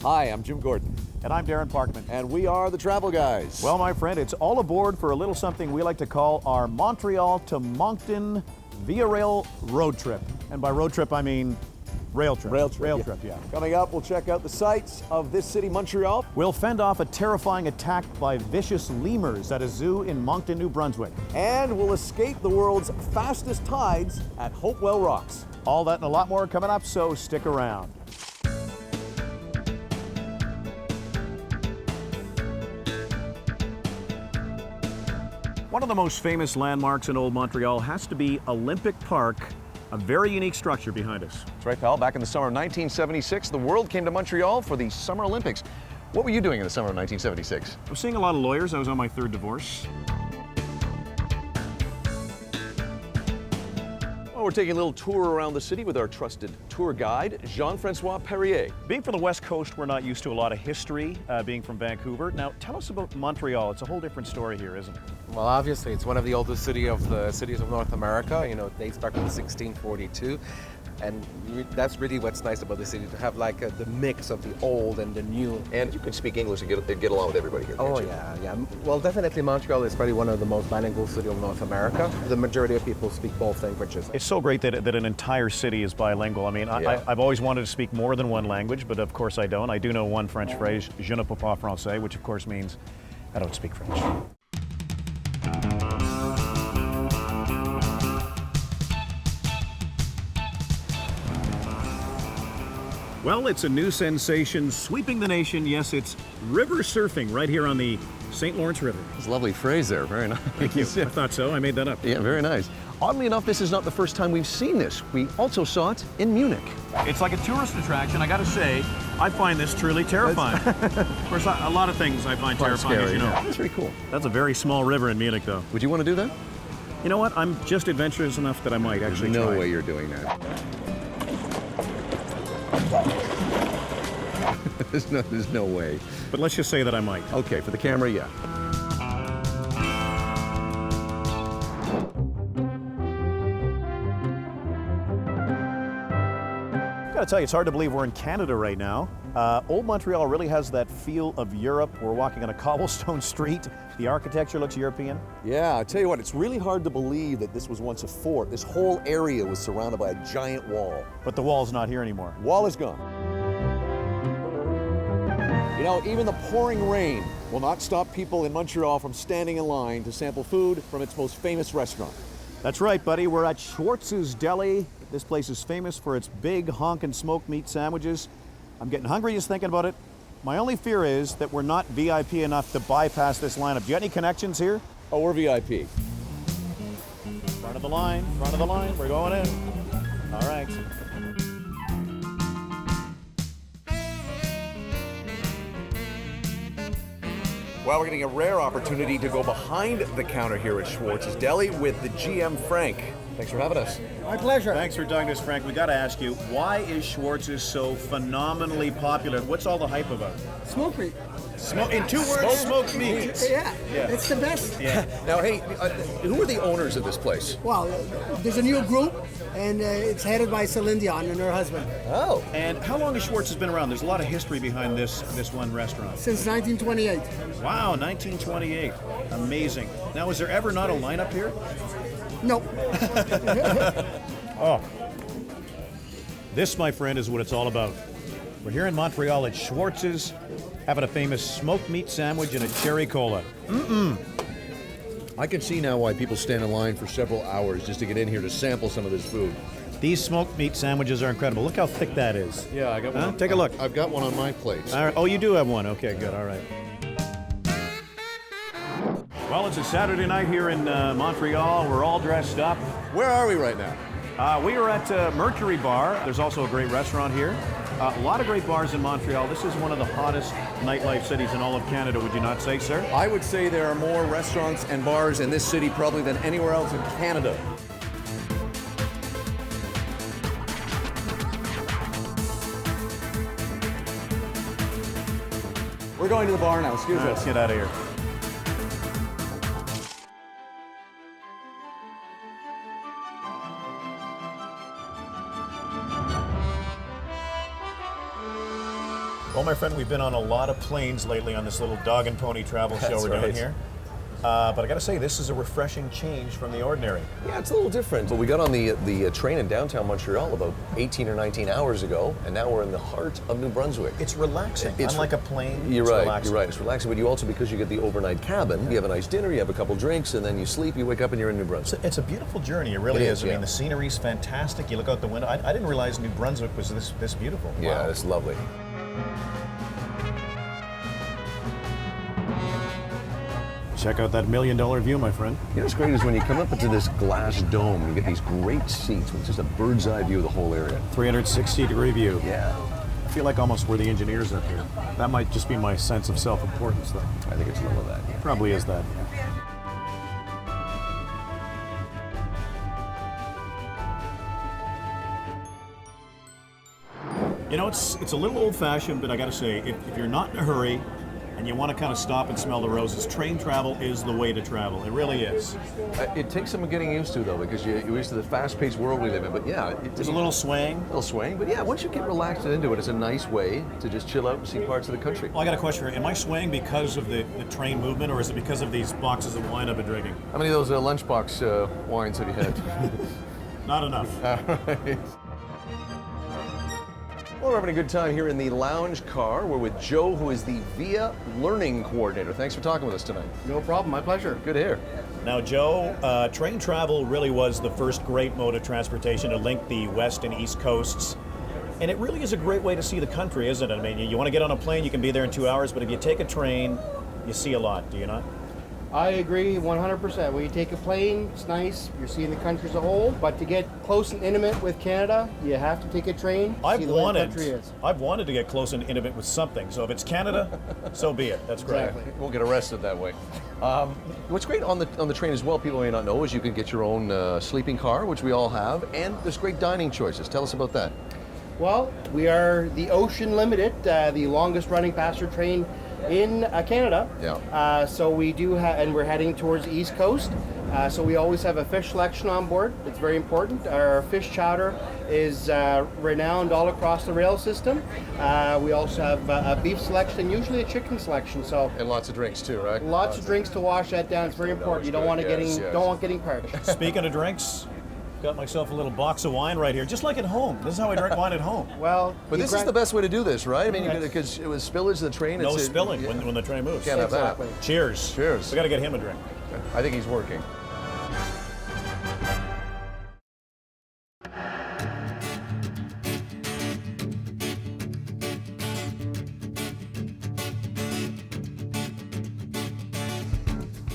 Hi, I'm Jim Gordon. And I'm Darren Parkman. And we are the Travel Guys. Well, my friend, it's all aboard for a little something we like to call our Montreal to Moncton Via Rail road trip. And by road trip, I mean rail trip. Rail trip, yeah. Coming up, we'll check out the sights of this city, Montreal. We'll fend off a terrifying attack by vicious lemurs at a zoo in Moncton, New Brunswick. And we'll escape the world's fastest tides at Hopewell Rocks. All that and a lot more coming up, so stick around. One of the most famous landmarks in Old Montreal has to be Olympic Park, a very unique structure behind us. That's right, pal. Back in the summer of 1976, the world came to Montreal for the Summer Olympics. What were you doing in the summer of 1976? I was seeing a lot of lawyers. I was on my third divorce. Well, we're taking a little tour around the city with our trusted tour guide, Jean-Francois Perrier. Being from the West Coast, we're not used to a lot of history, being from Vancouver. Now, tell us about Montreal. It's a whole different story here, isn't it? Well, obviously, it's one of the oldest cities of North America. You know, it dates back in 1642. And that's really what's nice about the city, to have like the mix of the old and the new. And you can speak English and get along with everybody here. Oh, yeah. Well, definitely Montreal is probably one of the most bilingual cities of North America. The majority of people speak both languages. It's so great that an entire city is bilingual. I mean, I've always wanted to speak more than one language, but of course I don't. I do know one French phrase, je ne parle pas français, which of course means I don't speak French. Well, it's a new sensation sweeping the nation. Yes, it's river surfing right here on the St. Lawrence River. That's a lovely phrase there. Very nice. Thank you. I thought so. I made that up. Yeah, very nice. Oddly enough, this is not the first time we've seen this. We also saw it in Munich. It's like a tourist attraction. I got to say, I find this truly terrifying. Of course, a lot of things I find terrifying, scary, as you know. That's pretty cool. That's a very small river in Munich, though. Would you want to do that? You know what? I'm just adventurous enough that I might actually There's no try. way you're doing that. There's no way. But let's just say that I might. Okay, for the camera, yeah. Gotta tell you, it's hard to believe we're in Canada right now. Old Montreal really has that feel of Europe. We're walking on a cobblestone street. The architecture looks European. Yeah, I tell you what, it's really hard to believe that this was once a fort. This whole area was surrounded by a giant wall. But the wall's not here anymore. Wall is gone. You know, even the pouring rain will not stop people in Montreal from standing in line to sample food from its most famous restaurant. That's right, buddy. We're at Schwartz's Deli. This place is famous for its big honkin' smoked meat sandwiches. I'm getting hungry just thinking about it. My only fear is that we're not VIP enough to bypass this lineup. Do you got any connections here? Oh, we're VIP. Front of the line, we're going in. All right. Well, we're getting a rare opportunity to go behind the counter here at Schwartz's Deli with the GM, Frank. Thanks for having us. My pleasure. Thanks for doing this, Frank. We got to ask you, why is Schwartz's so phenomenally popular? What's all the hype about? Smoke meat. In 2 words, smoked meat. Yeah, it's the best. Yeah. Now, hey, who are the owners of this place? Well, there's a new group, and it's headed by Celine Dion and her husband. Oh. And how long has Schwartz's been around? There's a lot of history behind this one restaurant. Since 1928. Wow, 1928. Amazing. Now, is there ever not a lineup here? No. Oh. This, my friend, is what it's all about. We're here in Montreal at Schwartz's, having a famous smoked meat sandwich and a cherry cola. I can see now why people stand in line for several hours just to get in here to sample some of this food. These smoked meat sandwiches are incredible. Look how thick that is. Yeah, I got one. Take a look. I've got one on my plate. All right. Oh, you do have one. Okay, good. All right. Well, it's a Saturday night here in Montreal. We're all dressed up. Where are we right now? We are at Mercury Bar. There's also a great restaurant here. A lot of great bars in Montreal. This is one of the hottest nightlife cities in all of Canada, would you not say, sir? I would say there are more restaurants and bars in this city probably than anywhere else in Canada. We're going to the bar now, excuse us. Let's get out of here. Well, my friend, we've been on a lot of planes lately on this little dog and pony travel show That's we're doing right. here. But I got to say, this is a refreshing change from the ordinary. Yeah, it's a little different. But we got on the train in downtown Montreal about 18 or 19 hours ago, and now we're in the heart of New Brunswick. It's relaxing. Unlike a plane, You're it's right. relaxing. You're right. It's relaxing, but you also, because you get the overnight cabin, you have a nice dinner, you have a couple drinks, and then you sleep. You wake up and you're in New Brunswick. It's a beautiful journey. It really It is. is, I yeah. mean, the scenery's fantastic. You look out the window. I didn't realize New Brunswick was this beautiful. Yeah, Wow. it's lovely. Check out that $1 million view, my friend. You know what's great is when you come up into this glass dome, you get these great seats with just a bird's eye view of the whole area. 360-degree view. Yeah. I feel like almost we're the engineers up here. That might just be my sense of self-importance, though. I think it's a little of that. Yeah. Probably is that. You know, it's a little old-fashioned, but I got to say, if you're not in a hurry and you want to kind of stop and smell the roses, train travel is the way to travel. It really is. It takes some getting used to, though, because you're used to the fast-paced world we live in. But yeah, There's a little swaying. little swaying. But yeah, once you get relaxed into it, it's a nice way to just chill out and see parts of the country. Well, I got a question. Am I swaying because of the train movement, or is it because of these boxes of wine I've been drinking? How many of those lunchbox wines have you had? Not enough. Well, we're having a good time here in the lounge car. We're with Joe, who is the VIA Learning Coordinator. Thanks for talking with us tonight. No problem, my pleasure. Good to hear. Now, Joe, train travel really was the first great mode of transportation to link the west and east coasts. And it really is a great way to see the country, isn't it? I mean, you want to get on a plane, you can be there in 2 hours, but if you take a train, you see a lot, do you not? I agree 100%. When you take a plane, it's nice, you're seeing the country as a whole, but to get close and intimate with Canada, you have to take a train, see the way the country is. I've wanted to get close and intimate with something, so if it's Canada, so be it. That's great. Exactly. Won't get arrested that way. What's great on the train as well, people may not know, is you can get your own sleeping car, which we all have, and there's great dining choices. Tell us about that. Well, we are the Ocean Limited, the longest running passenger train in Canada. Yeah. So we do have, and we're heading towards the East Coast. So we always have a fish selection on board. It's very important. Our fish chowder is renowned all across the rail system. We also have a beef selection, usually a chicken selection. So And lots of drinks too, right? lots of drinks to wash that down. It's very important. You don't want to don't want getting parched. Speaking of drinks, got myself a little box of wine right here, just like at home. This is how I drink wine at home. Well, But this is the best way to do this, right? I mean, because it was spillage of the train. No it's spilling yeah. when the train moves. Can't have that. Exactly. Cheers. Cheers. We got to get him a drink. I think he's working.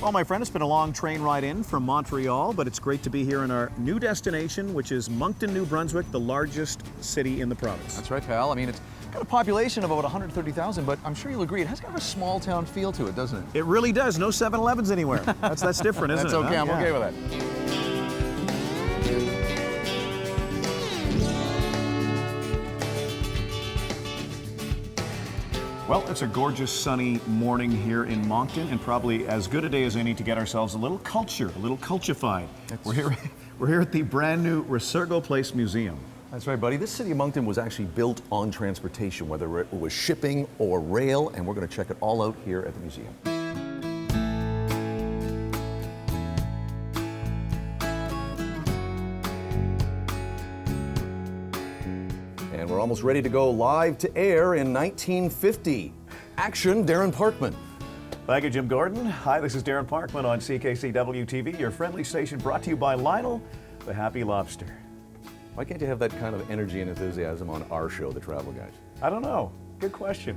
Well, my friend, it's been a long train ride in from Montreal, but it's great to be here in our new destination, which is Moncton, New Brunswick, the largest city in the province. That's right, pal. I mean, it's got a population of about 130,000, but I'm sure you'll agree it has kind of a small town feel to it, doesn't it? It really does. No 7-Elevens anywhere. That's different, isn't That's it? okay. huh? I'm Yeah. okay with that. Well, it's a gorgeous sunny morning here in Moncton, and probably as good a day as any to get ourselves a little culturefied. We're here at the brand new Resurgo Place Museum. That's right, buddy. This city of Moncton was actually built on transportation, whether it was shipping or rail, and we're going to check it all out here at the museum. And we're almost ready to go live to air in 1950. Action, Darren Parkman. Thank you, Jim Gordon. Hi, this is Darren Parkman on CKCW TV, your friendly station brought to you by Lionel, the Happy Lobster. Why can't you have that kind of energy and enthusiasm on our show, The Travel Guys? I don't know. Good question.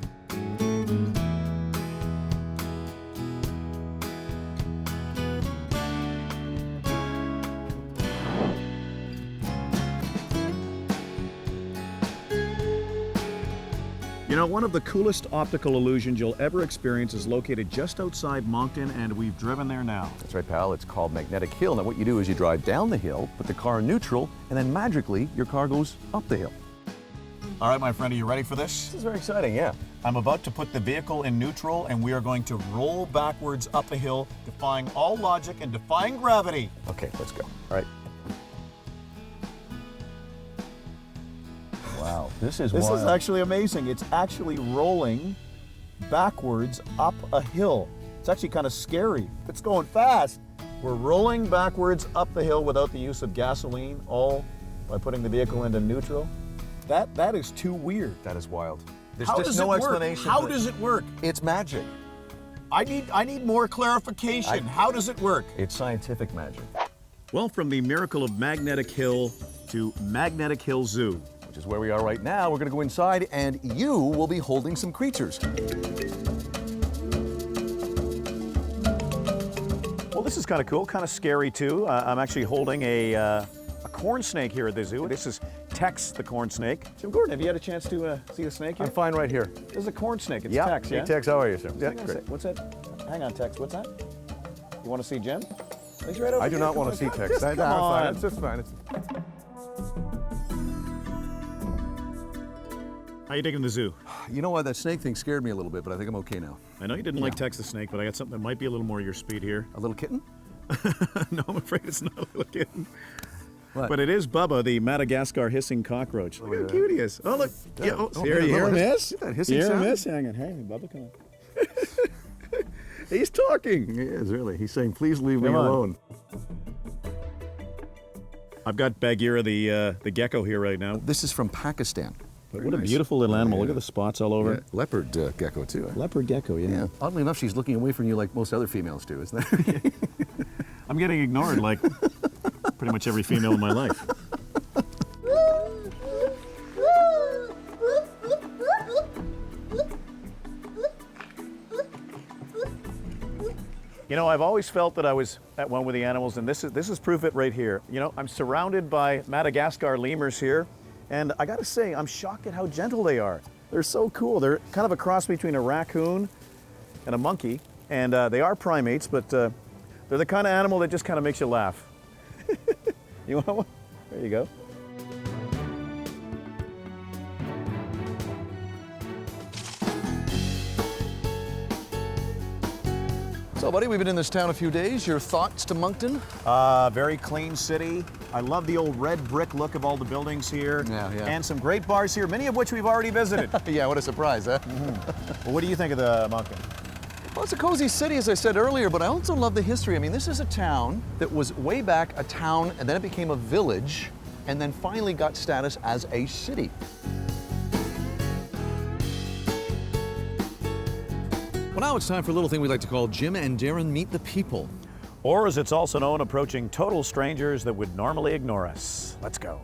You know, one of the coolest optical illusions you'll ever experience is located just outside Moncton, and we've driven there now. That's right, pal. It's called Magnetic Hill. Now, what you do is you drive down the hill, put the car in neutral, and then magically your car goes up the hill. All right, my friend, are you ready for this? This is very exciting, yeah. I'm about to put the vehicle in neutral, and we are going to roll backwards up a hill, defying all logic and defying gravity. Okay, let's go. All right. Wow. This is This is wild. actually amazing. It's actually rolling backwards up a hill. It's actually kind of scary. It's going fast. We're rolling backwards up the hill without the use of gasoline, all by putting the vehicle into neutral. That is too weird. That is wild. There's How just does no it work? explanation. How for does it work? It's magic. I need more clarification. How does it work? It's scientific magic. Well, from the miracle of Magnetic Hill to Magnetic Hill Zoo. Which is where we are right now. We're going to go inside, and you will be holding some creatures. Well, this is kind of cool, kind of scary too. I'm actually holding a corn snake here at the zoo. This is Tex, the corn snake. Jim Gordon, have you had a chance to see the snake here? I'm fine right here. This is a corn snake. It's Yeah. Tex, Hey, yeah? Tex, how are you, sir? Yeah, Hang on a great. sec. What's that? Hang on, Tex. What's that? You want to see Jim? He's right over I do here. not Come want on, to see come Tex. on, I'm fine. on. It's just fine. How you digging the zoo? You know what? That snake thing scared me a little bit, but I think I'm okay now. I know you didn't like Tex the snake, but I got something that might be a little more your speed here. A little kitten? No, I'm afraid it's not a little kitten. What? But it is Bubba, the Madagascar hissing cockroach. Look how cute he is. Oh, look. Yeah, Oh, here, you hear him miss? That hissing You hear him sound? miss? Hang on. Hey, Bubba, come on. He's talking. He is, really. He's saying, please leave me Come on. alone. I've got Bagheera, the gecko here right now. This is from Pakistan. But what a beautiful little animal. Look at the spots all over. Yeah, leopard gecko, too. Leopard gecko, Yeah. Oddly enough, she's looking away from you like most other females do, isn't it? I'm getting ignored like pretty much every female in my life. You know, I've always felt that I was at one with the animals, and this is proof it right here. You know, I'm surrounded by Madagascar lemurs here, and I gotta say, I'm shocked at how gentle they are. They're so cool. They're kind of a cross between a raccoon and a monkey, and they are primates, but they're the kind of animal that just kind of makes you laugh. You want one? There you go. So, buddy, we've been in this town a few days. Your thoughts to Moncton? Very clean city. I love the old red brick look of all the buildings here. Yeah, yeah. And some great bars here, many of which we've already visited. Yeah, what a surprise, huh? Well, what do you think of the Moncton? Well, it's a cozy city, as I said earlier, but I also love the history. I mean, this is a town that was way back a town, and then it became a village, and then finally got status as a city. Well, now it's time for a little thing we like to call Jim and Darren Meet the People. Or as it's also known, approaching total strangers that would normally ignore us. Let's go.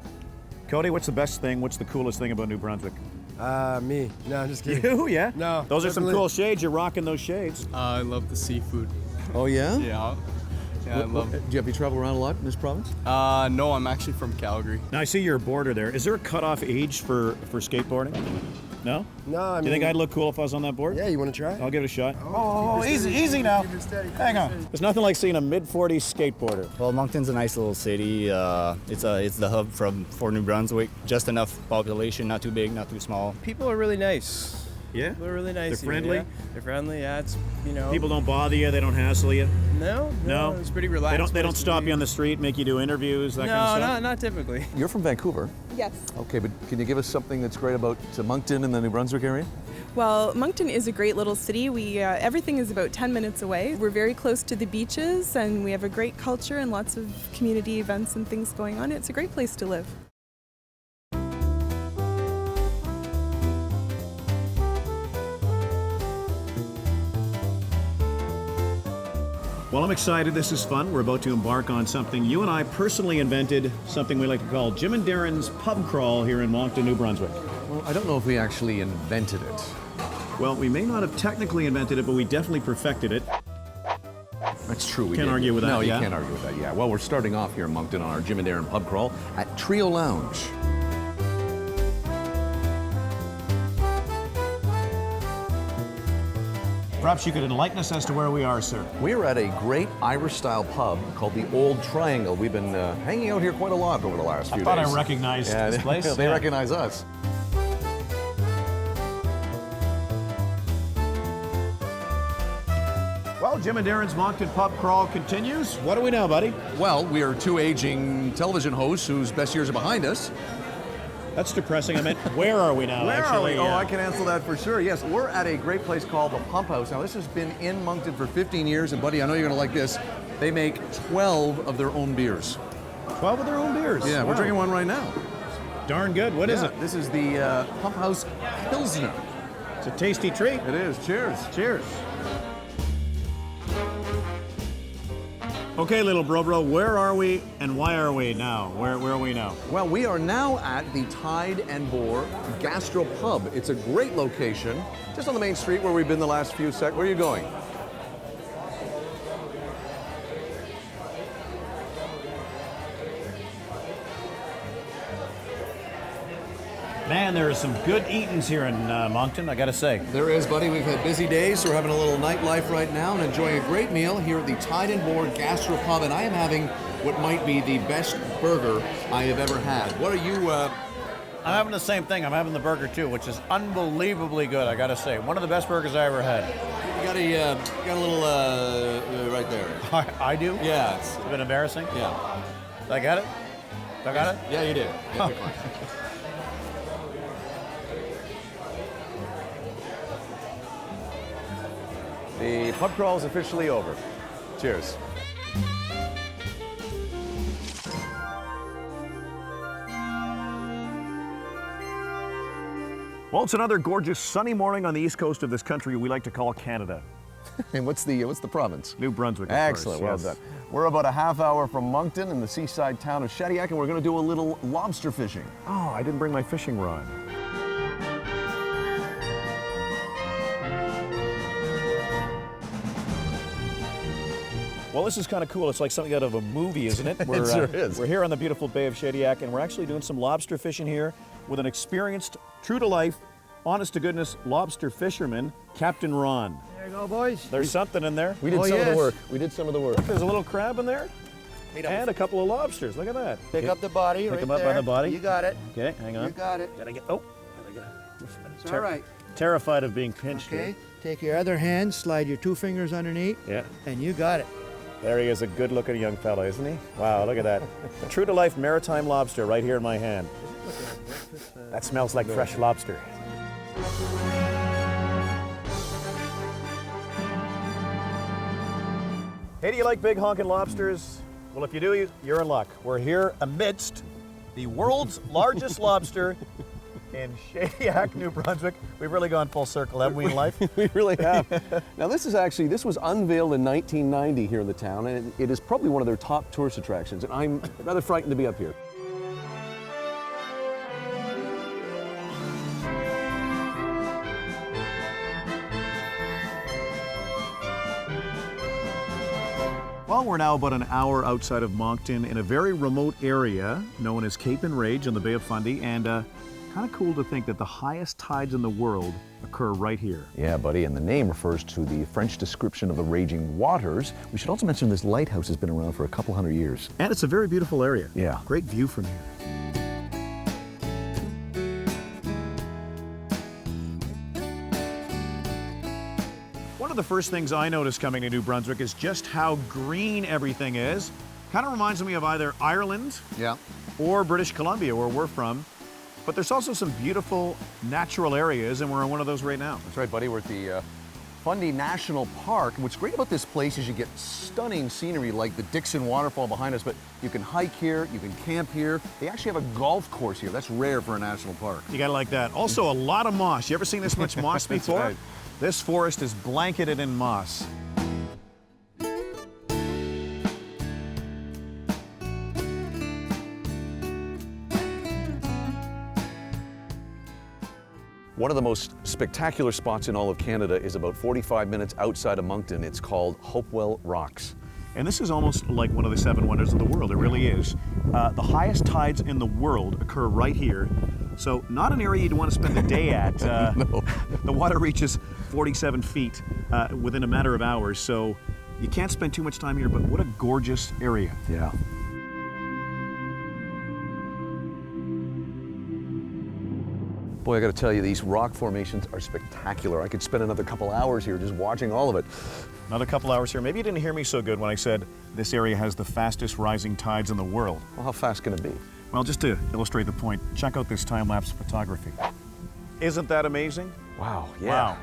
Cody, what's the best thing, what's the coolest thing about New Brunswick? Me. No, I'm just kidding. You, yeah? No, Those are some definitely. cool shades. You're rocking those shades. I love the seafood. Oh, yeah? Yeah. Yeah, I love it. Do you travel around a lot in this province? No, I'm actually from Calgary. Now, I see your border there. Is there a cutoff age for skateboarding? No? No, I mean. Do you think I'd look cool if I was on that board? Yeah, you want to try? I'll give it a shot. Oh, easy now. Hang on. There's nothing like seeing a mid-40s skateboarder. Well, Moncton's a nice little city. It's the hub for New Brunswick. Just enough population, not too big, not too small. People are really nice. Yeah? They're really nice. They're here, friendly? yeah. They're friendly. Yeah, it's People don't bother you. They don't hassle you. No. It's pretty relaxed. They don't place to stop be. you on the street, make you do interviews, that No, kind of stuff. not typically. You're from Vancouver. Yes. Okay, but can you give us something that's great about Moncton and the New Brunswick area? Well, Moncton is a great little city. We everything is about 10 minutes away. We're very close to the beaches, and we have a great culture and lots of community events and things going on. It's a great place to live. Well, I'm excited. This is fun. We're about to embark on something you and I personally invented, something we like to call Jim and Darren's Pub Crawl here in Moncton, New Brunswick. Well, I don't know if we actually invented it. Well, we may not have technically invented it, but we definitely perfected it. That's true. We Can't did. argue with that, No, you yeah? can't argue with that, yeah. Well, we're starting off here in Moncton on our Jim and Darren pub crawl at Trio Lounge. Perhaps you could enlighten us as to where we are, sir. We're at a great Irish-style pub called the Old Triangle. We've been hanging out here quite a lot over the last few days. I thought I recognized Yeah, this place. They Yeah. recognize us. Well, Jim and Darren's Moncton Pub Crawl continues. What do we know, buddy? Well, we are two aging television hosts whose best years are behind us. That's depressing. I meant, where are we now? Where actually? are we? Oh, I can answer that for sure. Yes, we're at a great place called the Pump House. Now, this has been in Moncton for 15 years, and buddy, I know you're gonna like this. They make 12 of their own beers. 12 of their own beers? Yeah, Wow. we're drinking one right now. Darn good. What is it? This is the Pump House Pilsner. It's a tasty treat. It is. Cheers. Cheers. Okay, little bro, where are we and why are we now? Where are we now? Well, we are now at the Tide and Boar Gastropub. It's a great location, just on the main street where we've been the last few Where are you going? Man, there are some good eatings here in Moncton, I gotta say. There is, buddy. We've had busy days, so we're having a little nightlife right now and enjoying a great meal here at the Tide and Boar Gastropub, and I am having what might be the best burger I have ever had. What are you... I'm having the same thing. I'm having the burger too, which is unbelievably good, I gotta say. One of the best burgers I ever had. You got a little, right there. I do? Yeah. It's a bit embarrassing? Yeah. Did I get it? Did I got it? Yeah, you did. Yeah, The pub crawl is officially over. Cheers. Well, it's another gorgeous sunny morning on the east coast of this country we like to call Canada. And what's the province? New Brunswick, of Excellent, course, well yes. done. We're about a half hour from Moncton in the seaside town of Shediac, and we're going to do a little lobster fishing. Oh, I didn't bring my fishing rod. Well, this is kind of cool. It's like something out of a movie, isn't it? It sure is. We're here on the beautiful Bay of Shediac, and we're actually doing some lobster fishing here with an experienced, true-to-life, honest-to-goodness lobster fisherman, Captain Ron. There you go, boys. There's something in there. We did some of the work. We did some of the work. There's a little crab in there, and a couple of lobsters. Look at that. Pick up the body right Pick them up there. by the body. You got it. Okay, hang on. You got it. Gotta get, oh. It's all right. Terrified of being pinched Okay. here. Take your other hand, slide your 2 fingers underneath, Yeah. and you got it. There he is, a good-looking young fella, isn't he? Wow, look at that. A true-to-life maritime lobster right here in my hand. That smells like fresh lobster. Hey, do you like big honking lobsters? Well, if you do, you're in luck. We're here amidst the world's largest lobster in Shediac, New Brunswick. We've really gone full circle, haven't we, in life? We really have. Now, this was unveiled in 1990 here in the town, and it is probably one of their top tourist attractions, and I'm rather frightened to be up here. Well, we're now about an hour outside of Moncton in a very remote area known as Cape Enrage on the Bay of Fundy, and kind of cool to think that the highest tides in the world occur right here. Yeah, buddy, and the name refers to the French description of the raging waters. We should also mention this lighthouse has been around for a couple hundred years. And it's a very beautiful area. Yeah. Great view from here. One of the first things I noticed coming to New Brunswick is just how green everything is. Kind of reminds me of either Ireland or British Columbia, where we're from. But there's also some beautiful natural areas, and we're in one of those right now. That's right, buddy. We're at the Fundy National Park. And what's great about this place is you get stunning scenery like the Dixon Waterfall behind us, but you can hike here, you can camp here. They actually have a golf course here. That's rare for a national park. You gotta like that. Also, a lot of moss. You ever seen this much moss before? right. This forest is blanketed in moss. One of the most spectacular spots in all of Canada is about 45 minutes outside of Moncton. It's called Hopewell Rocks. And this is almost like one of the 7 wonders of the world. It really is. The highest tides in the world occur right here. So not an area you'd want to spend the day at. No. The water reaches 47 feet within a matter of hours. So you can't spend too much time here, but what a gorgeous area. Yeah. Boy, I got to tell you, these rock formations are spectacular. I could spend another couple hours here just watching all of it. Another couple hours here. Maybe you didn't hear me so good when I said this area has the fastest rising tides in the world. Well, how fast can it be? Well, just to illustrate the point, check out this time-lapse photography. Isn't that amazing? Wow, yeah. Wow.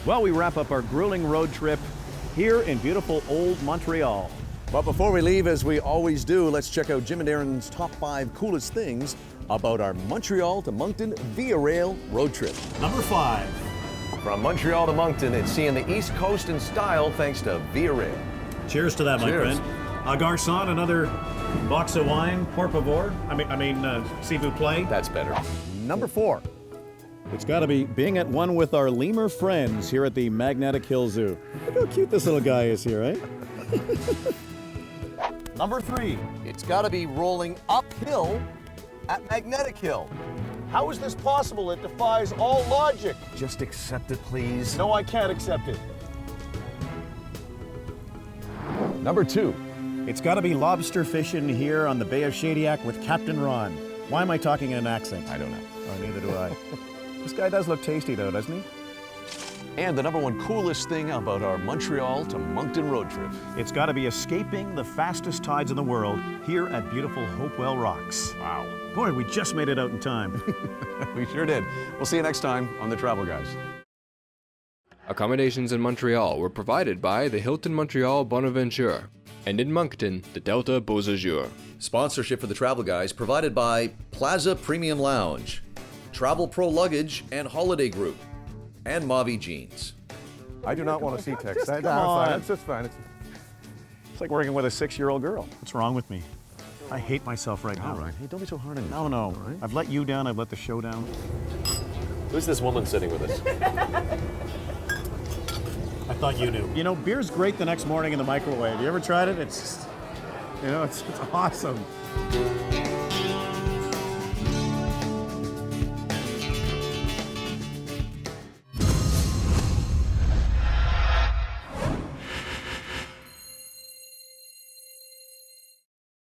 Well, we wrap up our grueling road trip here in beautiful old Montreal. But before we leave, as we always do, let's check out Jim and Aaron's top 5 coolest things about our Montreal to Moncton Via Rail road trip. Number 5. From Montreal to Moncton, it's seeing the East Coast in style thanks to Via Rail. Cheers to that, my Cheers. friend. Garçon, another box of wine, por favor. S'il vous plaît. That's better. Number 4. It's got to be being at one with our lemur friends here at the Magnetic Hill Zoo. Look how cute this little guy is here, eh? Number 3. It's got to be rolling uphill at Magnetic Hill. How is this possible? It defies all logic. Just accept it, please. No, I can't accept it. Number 2. It's got to be lobster fishing here on the Bay of Shediac with Captain Ron. Why am I talking in an accent? I don't know. Oh, neither do I. This guy does look tasty, though, doesn't he? And the number 1 coolest thing about our Montreal to Moncton road trip. It's got to be escaping the fastest tides in the world here at beautiful Hopewell Rocks. Wow. Boy, we just made it out in time. We sure did. We'll see you next time on The Travel Guys. Accommodations in Montreal were provided by the Hilton Montreal Bonaventure, and in Moncton, the Delta Beaux Azur. Sponsorship for The Travel Guys provided by Plaza Premium Lounge, Travel Pro Luggage and Holiday Group, and Mavi Jeans. I do not want to see text. Come on. It's just fine. It's like working with a 6-year-old girl. What's wrong with me? I hate myself right now. All right. Hey, don't be so hard on No, no. Right. I've let you down. I've let the show down. Who's this woman sitting with us? I thought you knew. You know, beer's great the next morning in the microwave. You ever tried it? It's awesome.